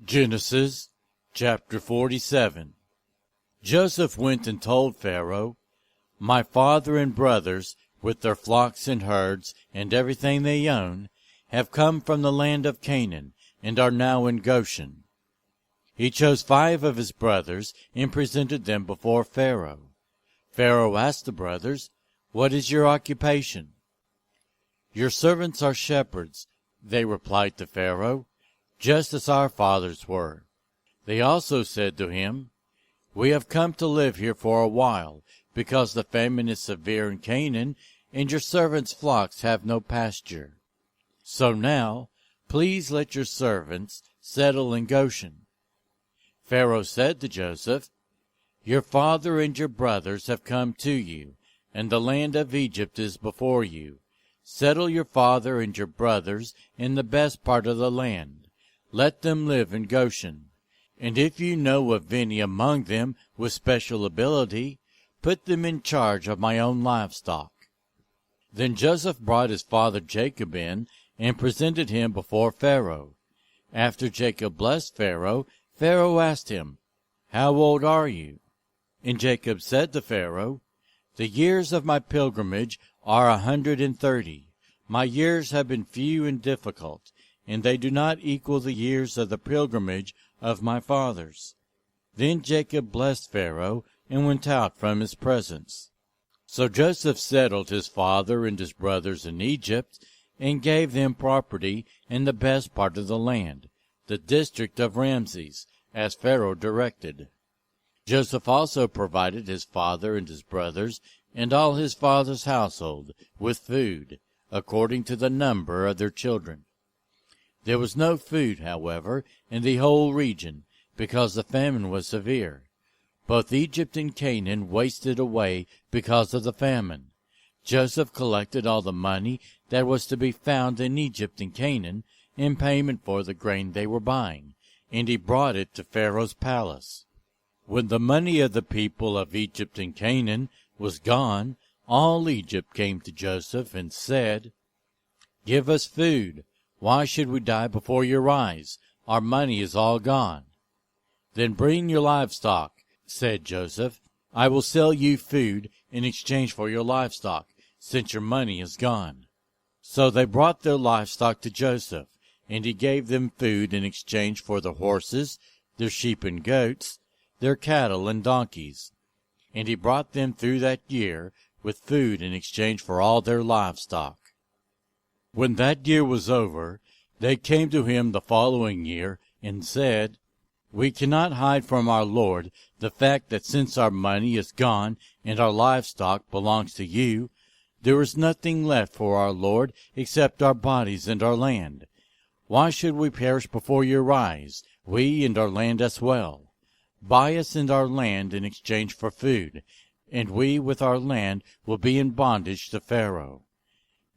Genesis chapter 47. Joseph went and told Pharaoh, "My father and brothers, with their flocks and herds and everything they own, have come from the land of Canaan and are now in Goshen." He chose 5 of his brothers and presented them before Pharaoh. Pharaoh asked the brothers, "What is your occupation?" "Your servants are shepherds," they replied to Pharaoh, "just as our fathers were." They also said to him, "We have come to live here for a while, because the famine is severe in Canaan, and your servants' flocks have no pasture. So now, please let your servants settle in Goshen." Pharaoh said to Joseph, "Your father and your brothers have come to you, and the land of Egypt is before you. Settle your father and your brothers in the best part of the land. Let them live in Goshen. And if you know of any among them with special ability, put them in charge of my own livestock." Then Joseph brought his father Jacob in and presented him before Pharaoh. After Jacob blessed Pharaoh, Pharaoh asked him, "How old are you?" And Jacob said to Pharaoh, "The years of my pilgrimage are 130. My years have been few and difficult, and they do not equal the years of the pilgrimage of my fathers." Then Jacob blessed Pharaoh and went out from his presence. So Joseph settled his father and his brothers in Egypt, and gave them property in the best part of the land, the district of Ramses, as Pharaoh directed. Joseph also provided his father and his brothers and all his father's household with food, according to the number of their children. There was no food, however, in the whole region, because the famine was severe. Both Egypt and Canaan wasted away because of the famine. Joseph collected all the money that was to be found in Egypt and Canaan in payment for the grain they were buying, and he brought it to Pharaoh's palace. When the money of the people of Egypt and Canaan was gone, all Egypt came to Joseph and said, "Give us food. Why should we die before your eyes? Our money is all gone." "Then bring your livestock," said Joseph. "I will sell you food in exchange for your livestock, since your money is gone." So they brought their livestock to Joseph, and he gave them food in exchange for their horses, their sheep and goats, their cattle and donkeys. And he brought them through that year with food in exchange for all their livestock. When that year was over, they came to him the following year and said, "We cannot hide from our lord the fact that since our money is gone and our livestock belongs to you, there is nothing left for our lord except our bodies and our land. Why should we perish before your eyes, we and our land as well? Buy us and our land in exchange for food, and we with our land will be in bondage to Pharaoh.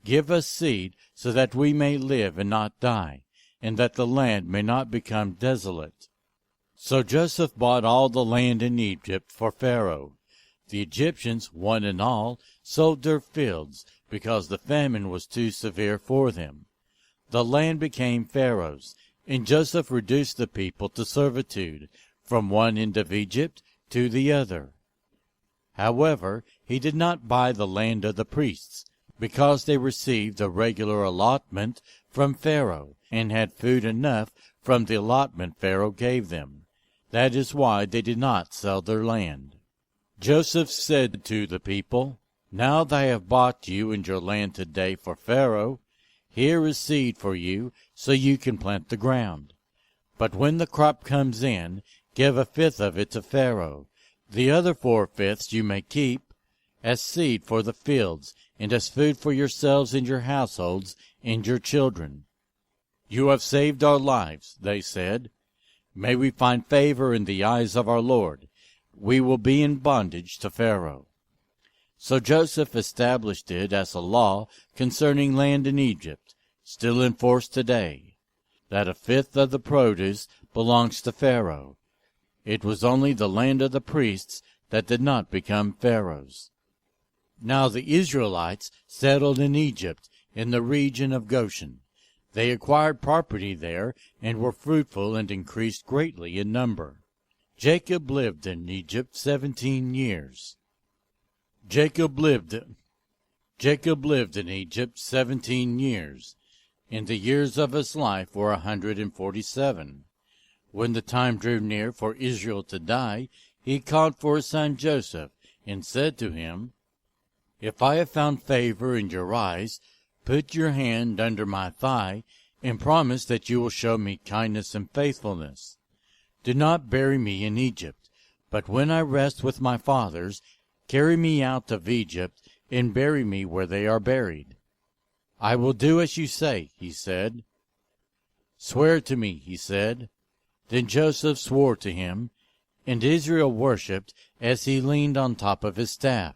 Give us seed so that we may live and not die, and that the land may not become desolate." So Joseph bought all the land in Egypt for Pharaoh. The Egyptians, one and all, sold their fields, because the famine was too severe for them. The land became Pharaoh's, and Joseph reduced the people to servitude, from one end of Egypt to the other. However, he did not buy the land of the priests, because they received a regular allotment from Pharaoh, and had food enough from the allotment Pharaoh gave them. That is why they did not sell their land. Joseph said to the people, "Now that I have bought you and your land today for Pharaoh, here is seed for you, so you can plant the ground. But when the crop comes in, give 1/5 of it to Pharaoh. The other 4/5 you may keep, as seed for the fields, and as food for yourselves and your households and your children." "You have saved our lives," they said. "May we find favor in the eyes of our Lord. We will be in bondage to Pharaoh." So Joseph established it as a law concerning land in Egypt, still in force today, that 1/5 of the produce belongs to Pharaoh. It was only the land of the priests that did not become Pharaoh's. Now the Israelites settled in Egypt, in the region of Goshen. They acquired property there, and were fruitful and increased greatly in number. Jacob lived in Egypt 17 years. Jacob lived in Egypt 17 years, and the years of his life were 147. When the time drew near for Israel to die, he called for his son Joseph, and said to him, If I have found favor in your eyes, put your hand under my thigh, and promise that you will show me kindness and faithfulness. Do not bury me in Egypt, but when I rest with my fathers, carry me out of Egypt, and bury me where they are buried. I will do as you say, he said. Swear to me, he said. Then Joseph swore to him, and Israel worshipped as he leaned on top of his staff.